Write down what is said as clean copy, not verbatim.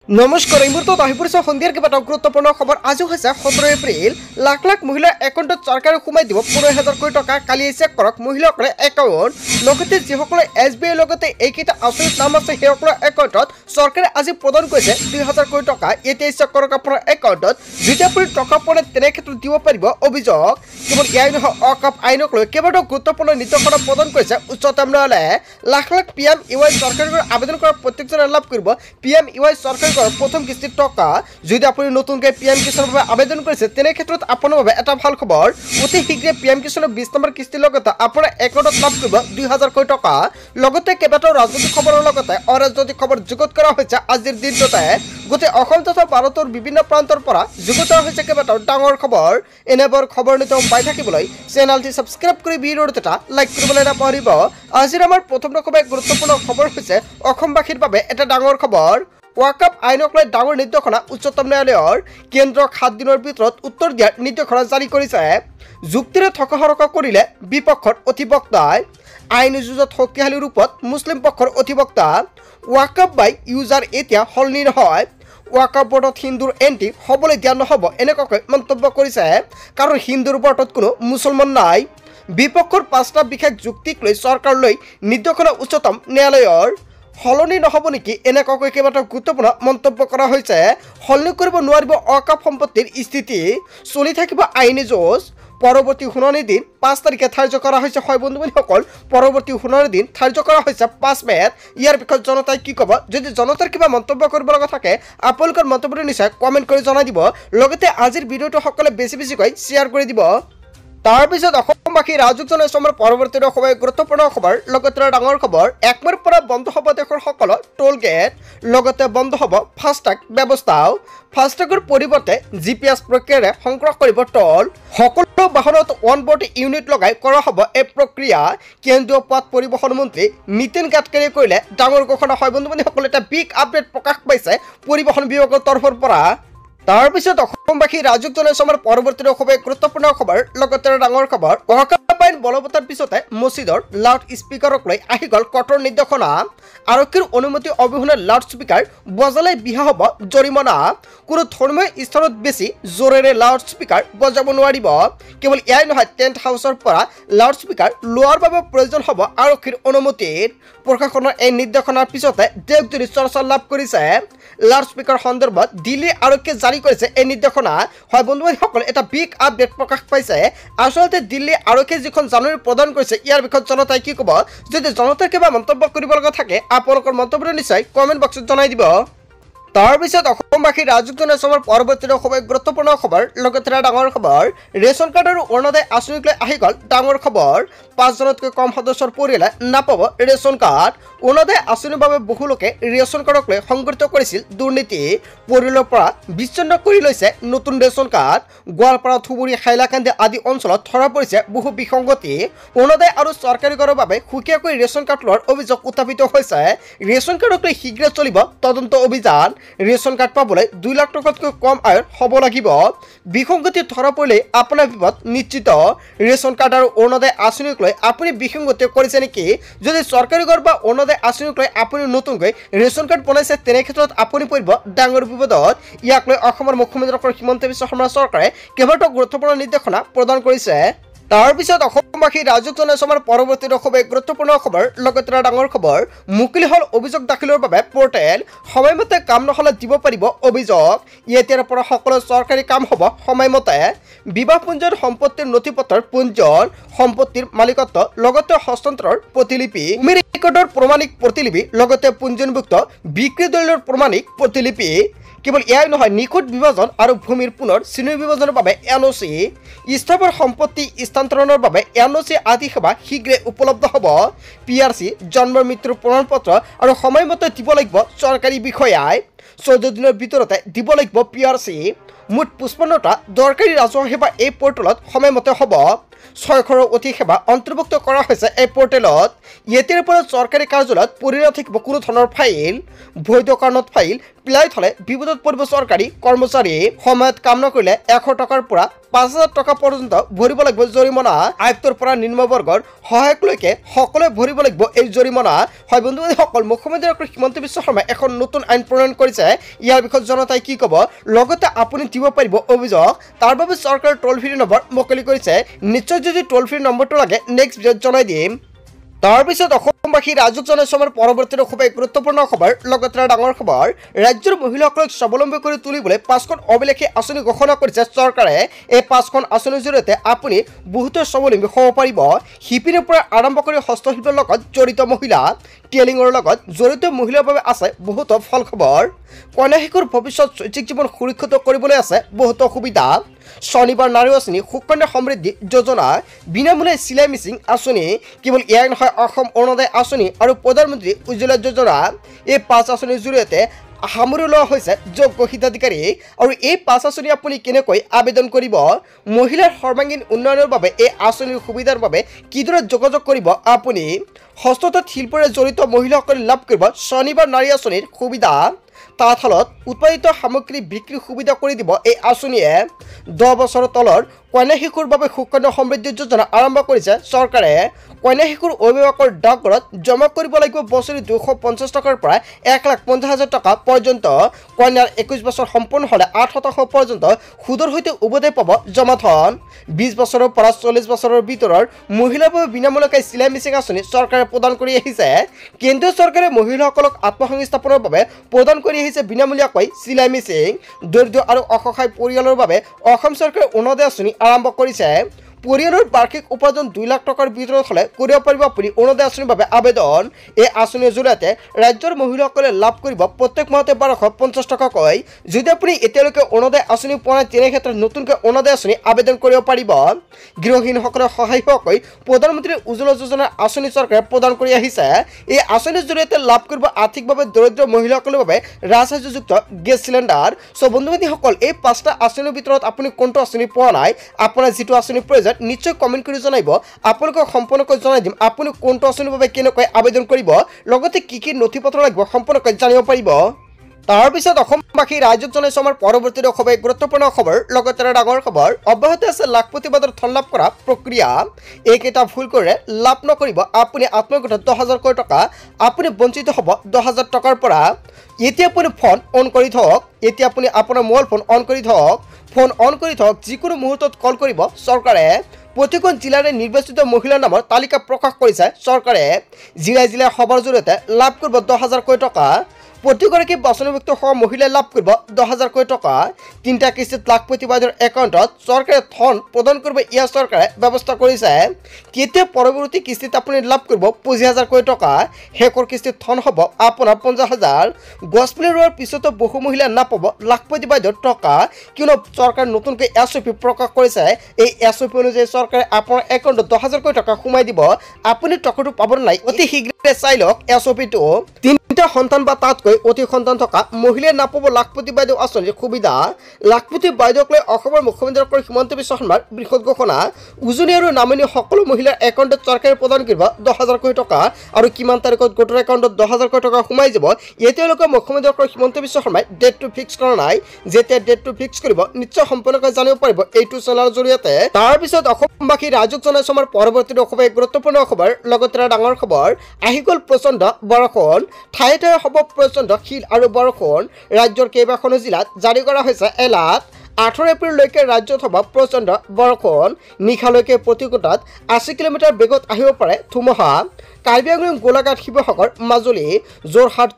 নমস্কাৰ এই মুহূৰ্তত আহি পৰিছে সন্ধিয়াৰ কেইবাটাও গুৰুত্বপূৰ্ণ খবৰ। আজি হৈছে 17 এপ্ৰিল। লাখ লাখ মহিলাৰ একাউণ্টত চৰকাৰে সোমাই দিব 15,000 কোটি টকা। কালি চেক কৰক মহিলাসকলে একাউণ্ট। লগতে যিসকলে SBI লগতে এইকেইটা আঁচনিত নাম আছে সেইসকলৰ একাউণ্টত চৰকাৰে আজি প্ৰদান কৰিছে 2,000 কোটি টকা। এতিয়া চেক কৰক আপোনাৰ একাউণ্টত যেতিয়া আপুনি টকা পোৱা নাই তেনে ক্ষেত্ৰত দিব পাৰিব অভিযোগ। কেৱল ইয়াই নহয়, অকাপ আইনক লৈ কেইবাটাও গুৰুত্বপূৰ্ণ নিৰ্দেশনা প্ৰদান কৰিছে উচ্চতম ন্যায়ালয়ে। লাখ লাখ PMUY চৰকাৰৰ আবেদন কৰা প্ৰত্যেকজনে লাভ কৰিব PMUY চৰকাৰী প্ৰথম কিস্তিৰ টকা। যদি আপুনি নতুনকৈ PM কিষাণৰ বাবে আবেদন কৰিছে তেনে ক্ষেত্ৰত আপোনাৰ বাবে এটা ভাল খবৰ। অতি শীঘ্ৰে PM কিষাণৰ 20 নম্বৰ কিস্তিৰ লগতে আপোনাৰ একাউণ্টত লাভ কৰিব 2,000 কোটি টকা। লগতে কেইবাটাও ৰাজনৈতিক খবৰৰ লগতে অৰাজনৈতিক খবৰ যুগুত কৰা হৈছে আজিৰ দিনটোতে। গোটেই অসম তথা ভাৰতৰ বিভিন্ন প্ৰান্তৰ পৰা যুগুত কৰা হৈছে কেইবাটাও ডাঙৰ খবৰ। এনেবোৰ খবৰ নিতৌ পাই থাকিবলৈ চেনেলটি ছাবস্ক্ৰাইব কৰি ভিডিঅ'টো এটা লাইক কৰিবলৈ নাপাহৰিব। আজিৰ আমাৰ প্ৰথম গুৰুত্বপূৰ্ণ খবৰ হৈছে অসমবাসীৰ বাবে এটা ডাঙৰ খবৰ। ওয়াকাপ আইনক লৈ ডাঙৰ নিৰ্দেশনা উচ্চতম ন্যায়ালয়ৰ। কেন্দ্ৰক 7 দিনৰ ভিতৰত উত্তৰ দিয়াৰ নিৰ্দেশনা জাৰি কৰিছে। যুক্তিৰে থকা কৰিলে বিপক্ষৰ অধিবক্তাই। আইন যুঁজত শক্তিশালী ৰূপত মুছলিম পক্ষৰ অধিবক্তা। ওয়াকাপ বাই ইউজাৰ এতিয়া সলনি নহয়। ওয়াকাপ বোৰ্ডত হিন্দুৰ এণ্ট্ৰি হ'বলৈ দিয়া নহ'ব এনেকুৱাকৈ মন্তব্য কৰিছে। কাৰণ হিন্দুৰ বোৰ্ডত কোনো মুছলমান নাই। বিপক্ষৰ 5টা বিশেষ যুক্তিক লৈ চৰকাৰলৈ নিৰ্দেশনা উচ্চতম ন্যায়ালয়ৰ। সলনি নহ'ব নেকি এনেকুৱাকৈ কেইবাটাও গুৰুত্বপূৰ্ণ মন্তব্য কৰা হৈছে। সলনি কৰিব নোৱাৰিব অকাপ সম্পত্তিৰ স্থিতি। চলি থাকিব আইনী যুঁজ। পৰৱৰ্তী শুনানি দিন 5 তাৰিখে ধাৰ্য কৰা হৈছে। হয় বন্ধু বান্ধৱীসকল, পৰৱৰ্তী শুনানি দিন ধাৰ্য কৰা হৈছে 5 মে'ত। ইয়াৰ বিষয়ে জনতাই কি ক'ব? যদি জনতাৰ কিবা মন্তব্য কৰিব লগা থাকে আপোনালোকৰ মন্তব্যটো নিশ্চয় কমেণ্ট কৰি জনাই দিব। লগতে আজিৰ ভিডিঅ'টো সকলোৱে বেছিকৈ শ্বেয়াৰ কৰি দিব। তাৰপিছত অসমবাসী ৰাজুক জনাইছোঁ আমাৰ পৰৱৰ্তী গুৰুত্বপূৰ্ণ খবৰ। লগতে ডাঙৰ খবৰ, 1 মে'ৰ পৰা বন্ধ হ'ব দেশৰ সকলো টোল গেট। লগতে বন্ধ হ'ব ফাষ্টাগ ব্যৱস্থাও। ফাষ্টাগৰ পৰিৱৰ্তে GPS প্ৰক্ৰিয়াৰে সংগ্ৰহ কৰিব টোল। সকলো বাহনত অনবোৰ্ড ইউনিট লগাই কৰা হ'ব এই প্ৰক্ৰিয়া। কেন্দ্ৰীয় পথ পৰিবহণ মন্ত্ৰী নীতিন গাডকাৰীয়ে কৰিলে ডাঙৰ ঘোষণা। হয় বন্ধু বান্ধৱীসকল, এটা বিগ আপডেট প্ৰকাশ পাইছে পৰিবহণ বিভাগৰ তৰফৰ পৰা। তাৰপিছত অসমবাসী ৰাজুক জনাইছোঁ আমাৰ পৰৱৰ্তী গুৰুত্বপূৰ্ণ খবৰ। লগতে ডাঙৰ খবৰ, ওয়াকাপ আইন বলবৎতাৰ পিছতে মছজিদৰ লাউড স্পীকাৰক লৈ আহি গ'ল কঠোৰ নিৰ্দেশনা। আৰক্ষীৰ অনুমতি অবিহনে লাউড স্পীকাৰ বজালে বিহা হ'ব জৰিমনা। কোনো ধৰ্মীয় স্থানত বেছি জোৰেৰে লাউড স্পীকাৰ বজাব নোৱাৰিব। কেৱল এয়াই নহয়, টেণ্ট হাউচৰ পৰা লাউড স্পীকাৰ লোৱাৰ বাবে প্ৰয়োজন হ'ব আৰক্ষীৰ অনুমতিৰ। প্ৰশাসনৰ এই নিৰ্দেশনাৰ পিছতে দেশজুৰি চৰ্চা লাভ কৰিছে। লাউড স্পীকাৰ সন্দৰ্ভত দিল্লী আৰক্ষীয়ে জাৰি কৰিছে এই নিৰ্দেশনা। হয় বন্ধু বান্ধৱীসকল, এটা বিগ আপডেট প্ৰকাশ পাইছে। আচলতে দিল্লী আৰক্ষীয়ে যিখন জাননী প্ৰদান কৰিছে ইয়াৰ বিষয়ত জনতাই কি ক'ব? যদি জনতাৰ কিবা মন্তব্য কৰিব লগা থাকে আপোনালোকৰ মন্তব্যটো নিশ্চয় কমেণ্ট বক্সত জনাই দিব। তাৰপিছত অসমবাসী ৰাজুক জনাইছোঁ আমাৰ পৰৱৰ্তী গুৰুত্বপূৰ্ণ খবৰ। লগতে ডাঙৰ খবৰ, ৰেচন কাৰ্ড আৰু অৰুণোদয় আঁচনিক লৈ আহি গ'ল ডাঙৰ খবৰ। 5জনতকৈ কম সদস্যৰ পৰিয়ালে নাপাব ৰেচন কাৰ্ড। অৰুণোদয় আঁচনিৰ বাবে বহু লোকে ৰেচন কাৰ্ডক লৈ সংঘটিত কৰিছিল দুৰ্নীতি। পৰিয়ালৰ পৰা বিচ্ছিন্ন কৰি লৈছে নতুন ৰেচন কাৰ্ড। গোৱালপাৰা, ধুবুৰী, হাইলাকান্দি আদি অঞ্চলত ধৰা পৰিছে বহু বিসংগতি। অৰুণোদয় আৰু চৰকাৰী ঘৰৰ বাবে সুকীয়াকৈ ৰেচন কাৰ্ড লোৱাৰ অভিযোগ উত্থাপিত হৈছে। ৰেচন কাৰ্ডক লৈ শীঘ্ৰে চলিব তদন্ত অভিযান। ৰেচন কাৰ্ড পাবলৈ 2 লাখ টকাতকৈ কম আয়ৰ হ'ব লাগিব। বিসংগতি ধৰা পৰিলে আপোনাৰ বিপদ নিশ্চিত। ৰেচন কাৰ্ড আৰু অৰুণোদয় আঁচনিক লৈ আপুনি বিসংগতি কৰিছে নেকি? যদি চৰকাৰী ঘৰ বা অৰুণোদয় আঁচনিক লৈ আপুনি নতুনকৈ ৰেচন কাৰ্ড বনাইছে তেনে ক্ষেত্ৰত আপুনি পৰিব ডাঙৰ বিপদত। ইয়াক লৈ অসমৰ মুখ্যমন্ত্ৰী ডক্টৰ হিমন্ত বিশ্ব শৰ্মা চৰকাৰে কেইবাটাও গুৰুত্বপূৰ্ণ নিৰ্দেশনা প্ৰদান কৰিছে। তাৰপিছত অসমবাসী ৰাজুক জনাইছোঁ আমাৰ পৰৱৰ্তী গুৰুত্বপূৰ্ণ খবৰ। লগতে ডাঙৰ খবৰ, মুকলি হ'ল অভিযোগ দাখিলৰ বাবে পৰ্টেল। সময়মতে কাম নহ'লে দিব পাৰিব অভিযোগ। এতিয়াৰ পৰা সকলো চৰকাৰী কাম হ'ব সময়মতে। বিবাহ পঞ্জীয়ন, সম্পত্তিৰ নথিপত্ৰৰ পঞ্জীয়ন, সম্পত্তিৰ মালিকত্ব লগতে হস্তান্তৰৰ প্ৰতিলিপি, ভূমি ৰেকৰ্ডৰ প্ৰমাণিক প্ৰতিলিপি, লগতে পঞ্জীয়নভুক্ত বিক্ৰী দলিলৰ প্ৰমাণিক প্ৰতিলিপি। কেৱল এয়াই নহয়, নিখুঁত বিভাজন আৰু ভূমিৰ পুনৰ শ্ৰেণী বিভাজনৰ বাবে NOC, স্থাবৰ সম্পত্তি স্থানান্তৰণৰ বাবে NOC আদি সেৱা শীঘ্ৰে উপলব্ধ হ'ব। PRC, জন্মৰ মৃত্যুৰ প্ৰমাণপত্ৰ আৰু সময়মতে দিব লাগিব চৰকাৰী বিষয়াই। 14 দিনৰ ভিতৰতে দিব লাগিব PRC। মুঠ 55টা দৰকাৰী ৰাজহুৱা সেৱা এই পৰ্টেলত সময়মতে হ'ব। 600ৰো অধিক সেৱা অন্তৰ্ভুক্ত কৰা হৈছে এই পৰ্টেলত। এতিয়াৰ পৰা চৰকাৰী কাৰ্যালয়ত পৰি নাথাকিব কোনো ধৰণৰ ফাইল। বৈধ কাৰণত ফাইল পেলাই থ'লে বিপদত পৰিব চৰকাৰী কৰ্মচাৰী। সময়ত কাম নকৰিলে 100 টকাৰ পৰা 5,000 টকা পৰ্যন্ত ভৰিব লাগিব জৰিমনা। আয়ুক্তৰ পৰা নিম্নবৰ্গৰ সহায়কলৈকে সকলোৱে ভৰিব লাগিব এই জৰিমনা। হয় বন্ধুসকল, মুখ্যমন্ত্ৰী ডক্টৰ হিমন্ত বিশ্ব শৰ্মাই এখন নতুন আইন প্ৰণয়ন কৰিছে। কৰিছে ইয়াৰ বিষয়ে জনতাই কি ক'ব লগতে আপুনি দিব পাৰিব অভিযোগ তাৰ বাবে চৰকাৰে টোল ফ্ৰী নম্বৰ মুকলি কৰিছে নিশ্চয় যদি টোল ফ্ৰী নম্বৰটো লাগে নেক্সট ভিডিঅ'ত জনাই দিম তাৰপিছত অসমবাসী ৰাজক জনসমৰ পৰৱৰ্তী খুবেই গুৰুত্বপূৰ্ণ খবৰ লগতে ডাঙৰ খবৰ ৰাজ্যৰ মহিলাসকলক স্বাৱলম্বী কৰি তুলিবলৈ 5খন অভিলেখী আঁচনি ঘোষণা কৰিছে চৰকাৰে এই 5খন আঁচনিৰ জৰিয়তে আপুনি বহুতো স্বাৱলম্বী হ'ব পাৰিব শিপিনীৰ পৰা আৰম্ভ কৰি হস্তশিল্পৰ লগত জড়িত মহিলা টেইলিঙৰ লগত জড়িত মহিলাৰ বাবে আছে বহুতো ফল খবৰ কন্যা শিশুৰ ভৱিষ্যত শৈক্ষিক জীৱন সুৰক্ষিত কৰিবলৈ আছে বহুতো সুবিধা শনিবাৰ নাৰী আঁচনি সুকন্যা সমৃদ্ধি যোজনা বিনামূলীয়া চিলাই মেচিন আঁচনি কেৱল ইয়াৰ নহয় অসম অৰুণোদয় আঁচনি আৰু প্ৰধানমন্ত্ৰী উজ্জ্বলা যোজনা এই 5 আঁচনিৰ জৰিয়তে সামৰি লোৱা হৈছে যোগ্য হিতাধিকাৰী আৰু এই 5 আঁচনি আপুনি কেনেকৈ আবেদন কৰিব মহিলাৰ সৰ্বাংগীন উন্নয়নৰ বাবে এই আঁচনিৰ সুবিধাৰ বাবে কিদৰে যোগাযোগ কৰিব আপুনি হস্ততাঁত শিল্পৰে জড়িত মহিলাসকলে লাভ কৰিব শনিবাৰ নাৰী আঁচনিৰ সুবিধা তাঁতশালত উৎপাদিত সামগ্ৰী বিক্ৰী সুবিধা কৰি দিব এই আঁচনিয়ে 10 বছৰৰ তলৰ কন্যা শিশুৰ বাবে সুকন্যা সমৃদ্ধি যোজনা আৰম্ভ কৰিছে চৰকাৰে কন্যা শিশুৰ অভিভাৱকৰ ডাকঘৰত জমা কৰিব লাগিব বছৰি 250 টকাৰ পৰা 1,50,000 টকা পৰ্যন্ত কন্যাৰ 21 বছৰ সম্পূৰ্ণ হ'লে 8% পৰ্যন্ত সুদৰ সৈতে উভতাই পাব জমা ধন 20 বছৰৰ পৰা 40 বছৰৰ ভিতৰৰ মহিলাৰ বাবে বিনামূলীয়া চিলাই মেচিন আঁচনি চৰকাৰে প্ৰদান কৰি আহিছে কেন্দ্ৰীয় চৰকাৰে মহিলাসকলক আত্মসংস্থাপনৰ বাবে প্ৰদান কৰি আহিছে বিনামূলীয়াকৈ চিলাই মেচিন দৰিদ্ৰ আৰু অসহায় পৰিয়ালৰ বাবে অসম চৰকাৰে অৰুণোদয় আঁচনি আৰম্ভ কৰিছে পৰিয়ালৰ বাৰ্ষিক উপাৰ্জন 2 লাখ টকাৰ ভিতৰত হ'লে কৰিব পাৰিব আপুনি অৰুণোদয় আঁচনিৰ বাবে আবেদন এই আঁচনিৰ জৰিয়তে ৰাজ্যৰ মহিলাসকলে লাভ কৰিব প্ৰত্যেক মাহতে 1250 টকাকৈ যদি আপুনি এতিয়ালৈকে অৰুণোদয় আঁচনি পোৱা নাই তেনে ক্ষেত্ৰত নতুনকৈ অৰুণোদয় আঁচনি আবেদন কৰিব পাৰিব গৃহহীনসকলৰ সহায় হোৱাকৈ প্ৰধানমন্ত্ৰী উজ্জ্বলা যোজনা আঁচনি চৰকাৰে প্ৰদান কৰি আহিছে এই আঁচনিৰ জৰিয়তে লাভ কৰিব আৰ্থিকভাৱে দৰিদ্ৰ মহিলাসকলৰ বাবে ৰাজসাহায্যযুক্ত গেছ চিলিণ্ডাৰ সো বন্ধুবান্ধৱীসকল এই 5টা আঁচনিৰ ভিতৰত আপুনি কোনটো আঁচনি পোৱা নাই আপোনাৰ যিটো আঁচনি প্ৰয়োজন নিশ্চয় কমেন্ট কৰি জনাইব আপোনালোকক সম্পূৰ্ণকৈ জনাই দিম আপুনি কোনটো আঁচনিৰ বাবে কেনেকৈ আবেদন কৰিব লগতে কি নথিপত্ৰ লাগিব সম্পূৰ্ণকৈ জানিব পাৰিব তাৰপিছত অসমবাসী ৰাজ্যক জনসমৰ পৰৱৰ্তী খুবেই গুৰুত্বপূৰ্ণ খবৰ লগতে ডাঙৰ খবৰ অব্যাহত আছে লাখপতি বাদৰ ধন লাভ কৰা প্ৰক্ৰিয়া এইকেইটা ভুল কৰে লাভ নকৰিব আপুনি আত্মগত 10,000 কোটি টকা আপুনি বঞ্চিত হ'ব 10,000 টকাৰ পৰা এতিয়া আপুনি ফোন অন কৰি থওক এতিয়া আপুনি আপোনাৰ মোবাইল ফোন অন কৰি থওক ফোন অন কৰি থওক যিকোনো মুহূৰ্তত কল কৰিব চৰকাৰে প্ৰতিখন জিলাৰে নিৰ্বাচিত মহিলাৰ নামৰ তালিকা প্ৰকাশ কৰিছে চৰকাৰে জিলা খবৰ জৰিয়তে লাভ কৰিব 10,000 কোটি টকা প্ৰতিগৰাকী বাছনিভুক্ত হোৱা মহিলাই লাভ কৰিব 10,000 কোটি টকা 3টা কিস্তিত লাখপতি বাইদেউৰ একাউণ্টত চৰকাৰে ধন প্ৰদান কৰিব ইয়াৰ চৰকাৰে ব্যৱস্থা কৰিছে কেতিয়া পৰৱৰ্তী কিস্তিত আপুনি লাভ কৰিব 25,000 কোটি টকা শেষৰ কিস্তিত ধন হ'ব আপোনাৰ 50,000 গছপুলি ৰোৱাৰ পিছতো বহু মহিলাই নাপাব লাখপতি বাইদেউৰ টকা কিয়নো চৰকাৰে নতুনকৈ SOP প্ৰকাশ কৰিছে এই SOP অনুযায়ী চৰকাৰে আপোনাৰ একাউণ্টত 10,000 কোটি টকা সোমাই দিব আপুনি টকাটো পাব নাই অতি শীঘ্ৰে চাই লওক SOP-টো 3টা সন্তান বা তাতকৈ অতি সন্তান থকা মহিলাই নাপাব লাখপতি বাইদেউ আঁচনিৰ সুবিধা লাখপতি বাইদেউক লৈ অসমৰ মুখ্যমন্ত্ৰী ডক্টৰ হিমন্ত বিশ্ব শৰ্মাৰ বৃহৎ ঘোষণা উজনি আৰু নামনি সকলো মহিলাৰ একাউণ্টত চৰকাৰে প্ৰদান কৰিব 10,000 কোটি টকা আৰু কিমান তাৰিখত গোটৰ একাউণ্টত 10,000 কোটি টকা সোমাই যাব এতিয়ালৈকে মুখ্যমন্ত্ৰী ডক্টৰ হিমন্ত বিশ্ব শৰ্মাই ডেটটো ফিক্স কৰা নাই যেতিয়া ডেটটো ফিক্স কৰিব নিশ্চয় সম্পূৰ্ণকৈ জানিব পাৰিব এইটো চেনেলৰ জৰিয়তে তাৰপিছত অসমবাসী ৰাজক জনসমৰ পৰৱৰ্তী খুবেই গুৰুত্বপূৰ্ণ খবৰ লগতে ডাঙৰ খবৰ আহি গ'ল প্ৰচণ্ড বৰষুণ ঠায়ে ঠায়ে হ'ব প্ৰচণ্ড শিল আৰু বৰষুণ ৰাজ্যৰ কেইবাখনো জিলাত জাৰি কৰা হৈছে এলাৰ্ট 18 এপ্ৰিললৈকে ৰাজ্যত হ'ব প্ৰচণ্ড বৰষুণ নিশালৈকে প্ৰতি ঘণ্টাত 80 কিলোমিটাৰ বেগত আহিব পাৰে ধুমুহা কাৰ্বি আংলং গোলাঘাট শিৱসাগৰ মাজুলী যোৰহাট